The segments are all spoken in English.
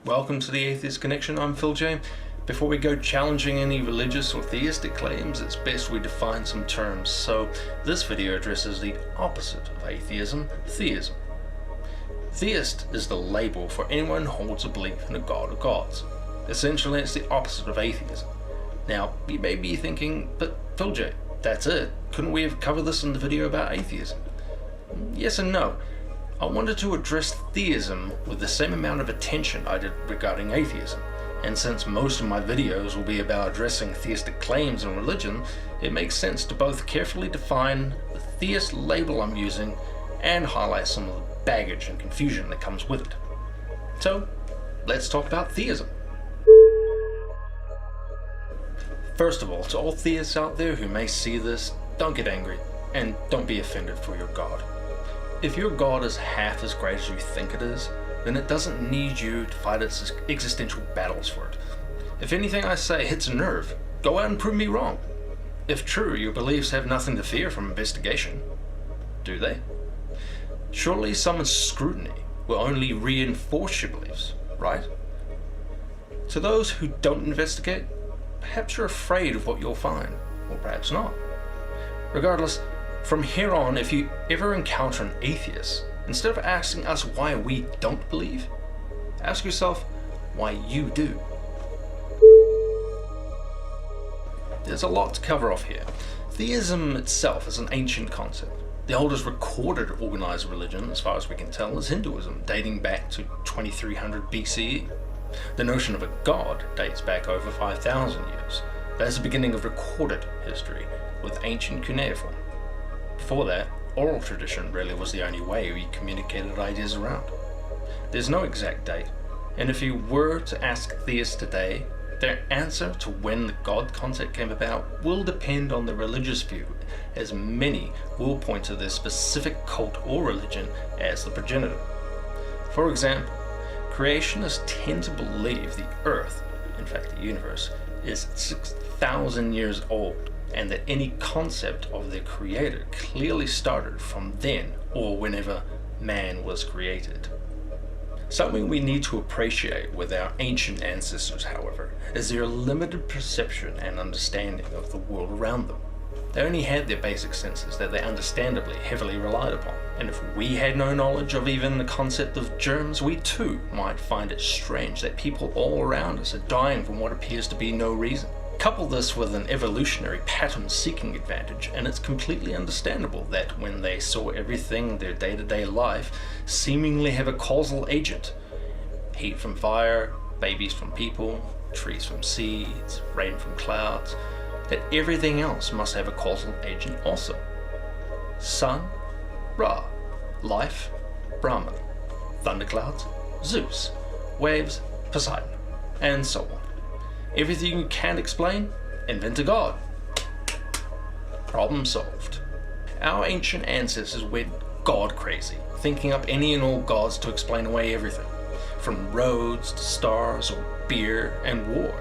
Welcome to the Atheist Connection, I'm Phil J. Before we go challenging any religious or theistic claims, it's best we define some terms. So this video addresses the opposite of atheism, theism. Theist is the label for anyone who holds a belief in a god or gods. Essentially, it's the opposite of atheism. Now, you may be thinking, but Phil J, that's it. Couldn't we have covered this in the video about atheism? Yes and no. I wanted to address theism with the same amount of attention I did regarding atheism, and since most of my videos will be about addressing theistic claims in religion, it makes sense to both carefully define the theist label I'm using and highlight some of the baggage and confusion that comes with it. So, let's talk about theism. First of all, to all theists out there who may see this, don't get angry, and don't be offended for your God. If your God is half as great as you think it is, then it doesn't need you to fight its existential battles for it. If anything I say hits a nerve, go out and prove me wrong. If true, your beliefs have nothing to fear from investigation. Do they? Surely some scrutiny will only reinforce your beliefs, right? To those who don't investigate, perhaps you're afraid of what you'll find, or perhaps not. Regardless, from here on, if you ever encounter an atheist, instead of asking us why we don't believe, ask yourself why you do. There's a lot to cover off here. Theism itself is an ancient concept. The oldest recorded organized religion, as far as we can tell, is Hinduism, dating back to 2300 BCE. The notion of a god dates back over 5,000 years. That's the beginning of recorded history, with ancient cuneiform. Before that, oral tradition really was the only way we communicated ideas around. There's no exact date, and if you were to ask theists today, their answer to when the God concept came about will depend on the religious view, as many will point to their specific cult or religion as the progenitor. For example, creationists tend to believe the Earth, in fact the universe, is 6,000 years old, and that any concept of their creator clearly started from then or whenever man was created. Something we need to appreciate with our ancient ancestors, however, is their limited perception and understanding of the world around them. They only had their basic senses that they understandably heavily relied upon, and if we had no knowledge of even the concept of germs, we too might find it strange that people all around us are dying from what appears to be no reason. Couple this with an evolutionary pattern-seeking advantage, and it's completely understandable that when they saw everything in their day-to-day life seemingly have a causal agent, heat from fire, babies from people, trees from seeds, rain from clouds, that everything else must have a causal agent also. Sun, Ra, life, Brahman, thunderclouds, Zeus, waves, Poseidon, and so on. Everything you can't explain, invent a god. Problem solved. Our ancient ancestors went god crazy, thinking up any and all gods to explain away everything, from roads to stars or beer and war,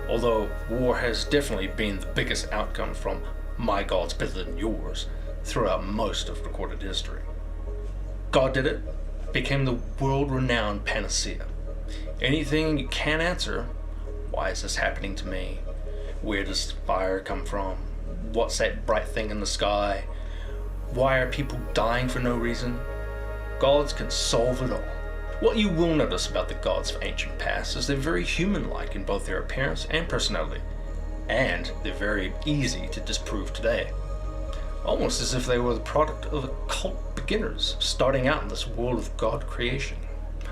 although war has definitely been the biggest outcome from my god's better than yours throughout most of recorded history. God did it, became the world-renowned panacea. Anything you can't answer, why is this happening to me? Where does fire come from? What's that bright thing in the sky? Why are people dying for no reason? Gods can solve it all. What you will notice about the gods of ancient past is they're very human-like in both their appearance and personality, and they're very easy to disprove today. Almost as if they were the product of occult beginners starting out in this world of God creation.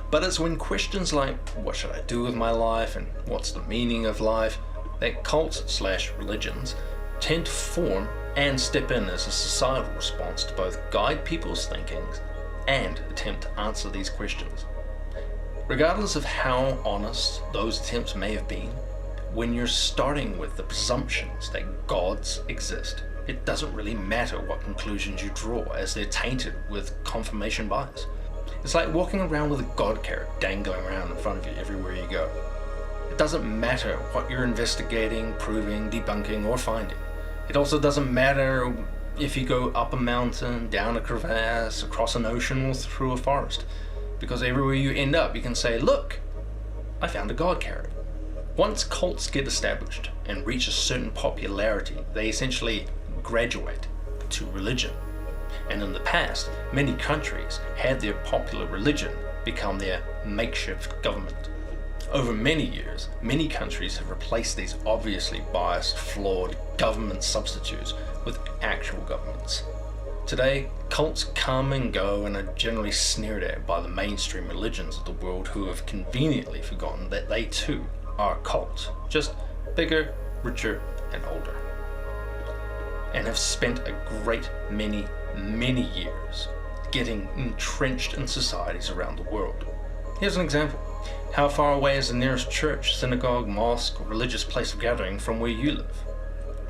But it's when questions like, what should I do with my life and what's the meaning of life, that cults/religions tend to form and step in as a societal response to both guide people's thinkings and attempt to answer these questions. Regardless of how honest those attempts may have been, when you're starting with the presumptions that gods exist, it doesn't really matter what conclusions you draw, as they're tainted with confirmation bias. It's like walking around with a god carrot dangling around in front of you everywhere you go. It doesn't matter what you're investigating, proving, debunking, or finding. It also doesn't matter if you go up a mountain, down a crevasse, across an ocean, or through a forest. Because everywhere you end up, you can say, look, I found a God carrot. Once cults get established and reach a certain popularity, they essentially graduate to religion. And in the past, many countries had their popular religion become their makeshift government. Over many years, many countries have replaced these obviously biased, flawed government substitutes with actual governments. Today, cults come and go and are generally sneered at by the mainstream religions of the world, who have conveniently forgotten that they too are cults, just bigger, richer, and older, and have spent a great many years getting entrenched in societies around the world. Here's an example. How far away is the nearest church, synagogue, mosque, or religious place of gathering from where you live?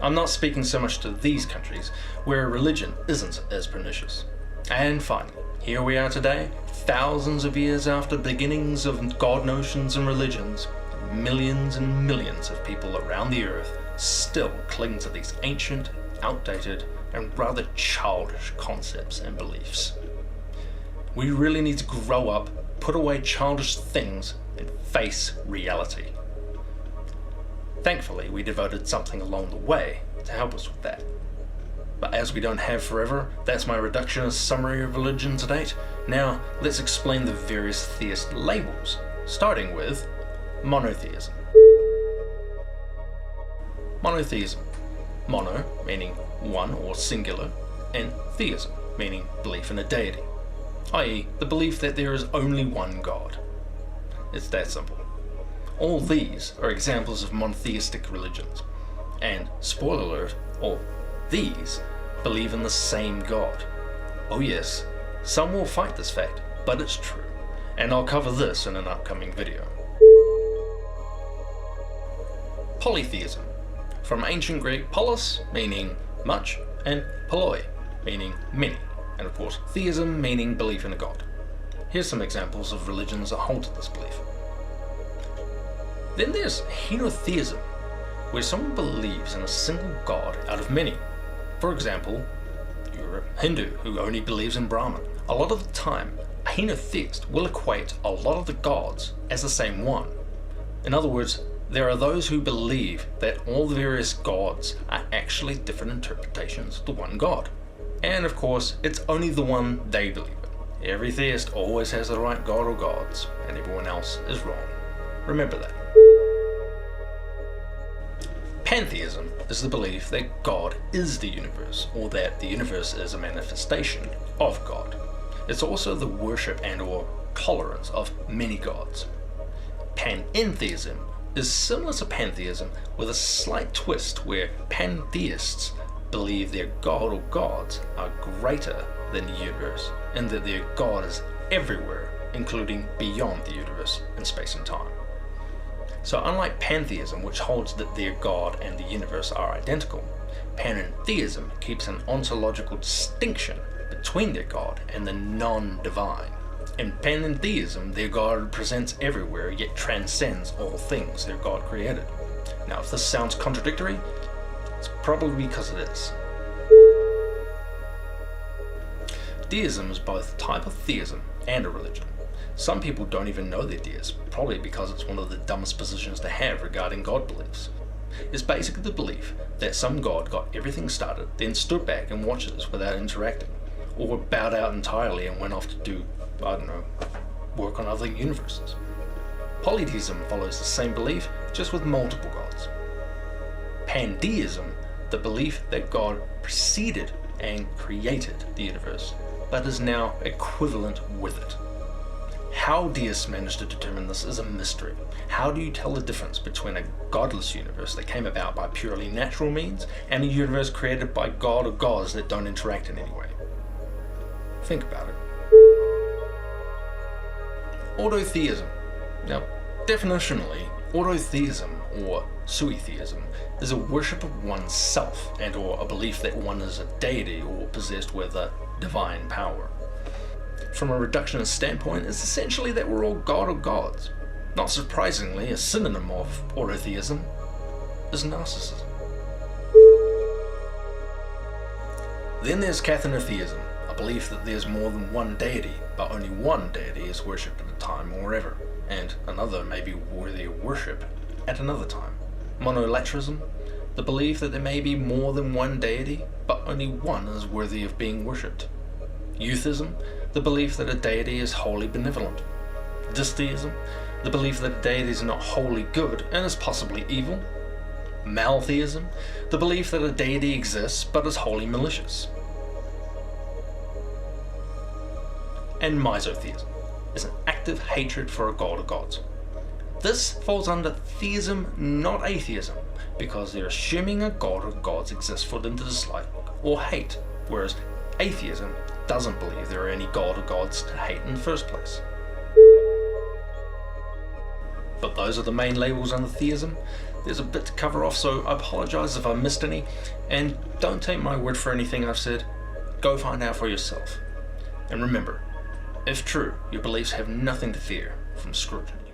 I'm not speaking so much to these countries, where religion isn't as pernicious. And finally, here we are today, thousands of years after the beginnings of God notions and religions, millions and millions of people around the earth still cling to these ancient, outdated, and rather childish concepts and beliefs. We really need to grow up, put away childish things, and face reality. Thankfully, we devoted something along the way to help us with that. But as we don't have forever, that's my reductionist summary of religion to date. Now, let's explain the various theist labels, starting with monotheism. Monotheism. Mono, meaning one or singular, and theism, meaning belief in a deity, i.e. the belief that there is only one God. It's that simple. All these are examples of monotheistic religions, and, spoiler alert, all these believe in the same God. Oh yes, some will fight this fact, but it's true, and I'll cover this in an upcoming video. Polytheism. From ancient Greek, polis, meaning much, and polloi, meaning many, and of course theism, meaning belief in a god. Here's some examples of religions that hold to this belief. Then there's henotheism, where someone believes in a single god out of many. For example, you're a Hindu who only believes in Brahman. A lot of the time, a henotheist will equate a lot of the gods as the same one. In other words, there are those who believe that all the various gods are actually different interpretations of the one god. And of course, it's only the one they believe in. Every theist always has the right god or gods, and everyone else is wrong. Remember that. Pantheism is the belief that God is the universe, or that the universe is a manifestation of God. It's also the worship and or tolerance of many gods. Panentheism is similar to pantheism with a slight twist, where pantheists believe their god or gods are greater than the universe, and that their God is everywhere, including beyond the universe in space and time. So unlike pantheism, which holds that their God and the universe are identical, panentheism keeps an ontological distinction between their God and the non-divine. In panentheism, their God presents everywhere, yet transcends all things their God created. Now, if this sounds contradictory, it's probably because it is. Deism is both a type of theism and a religion. Some people don't even know they're deists, probably because it's one of the dumbest positions to have regarding God beliefs. It's basically the belief that some god got everything started, then stood back and watched us without interacting, or bowed out entirely and went off to do, work on other universes. Polytheism follows the same belief, just with multiple gods. Pandeism, the belief that God preceded and created the universe, but is now equivalent with it. How deists managed to determine this is a mystery. How do you tell the difference between a godless universe that came about by purely natural means and a universe created by God or gods that don't interact in any way? Think about it. Autotheism. Now, definitionally, autotheism or suitheism is a worship of oneself and or a belief that one is a deity or possessed with a divine power. From a reductionist standpoint, it's essentially that we're all God or gods. Not surprisingly, a synonym of autotheism is narcissism. Then there's cathenotheism, a belief that there's more than one deity, but only one deity is worshipped at a time or ever. and another may be worthy of worship at another time. Monolatrism, the belief that there may be more than one deity, but only one is worthy of being worshipped. Youtheism, the belief that a deity is wholly benevolent. Distheism, the belief that a deity is not wholly good and is possibly evil. Maltheism, the belief that a deity exists but is wholly malicious. And misotheism is an active hatred for a god or gods. This falls under theism, not atheism, because they're assuming a god or gods exist for them to dislike or hate, whereas atheism doesn't believe there are any god or gods to hate in the first place. But those are the main labels under theism. There's a bit to cover off, so I apologise if I missed any, and don't take my word for anything I've said. Go find out for yourself. And remember, if true, your beliefs have nothing to fear from scrutiny.